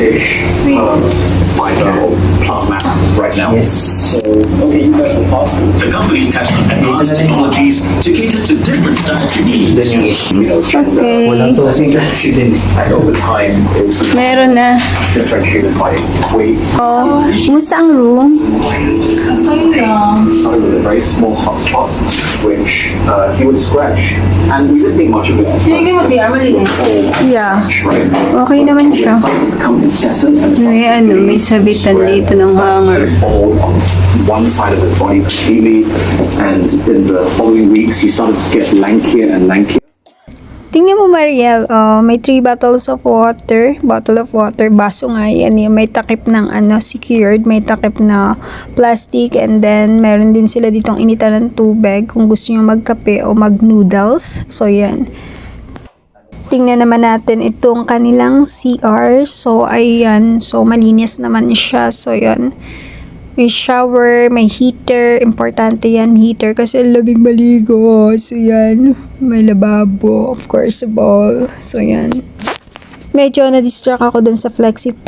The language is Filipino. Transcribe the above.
fish, herbs, fiber, or plant matter right now. Yes. So, okay, you guys are fast food. The company tests advanced technologies to cater to different dietary needs. You know, gender, Okay. Walang susi kasi din. and over time is Meron na. differentiated by weight. Oh, musta ang room? Started with a very small hotspot, which he would scratch, and we didn't think much of it. Yeah. Right? Okay naman siya. Started to become incessant and May ano, may sabitan dito ng hanger. all on one side of his body completely, and in the following weeks he started to get lankier and lankier. Tingnan mo, Mariel, may 3 bottles of water. Bottle of water. Baso nga yan. May takip ng secured. May takip na plastic. And then, meron din sila ditong initan ng tubig kung gusto nyo magkape o mag-noodles. So, yan. Tingnan naman natin itong kanilang CR. So, ayan. So, malinis naman siya. So, yan. May shower, may heater. Importante yan, heater. Kasi labing maligo. So, yan. May lababo. Of course, a bowl. So, yan. Medyo na-distract ako dun sa flexi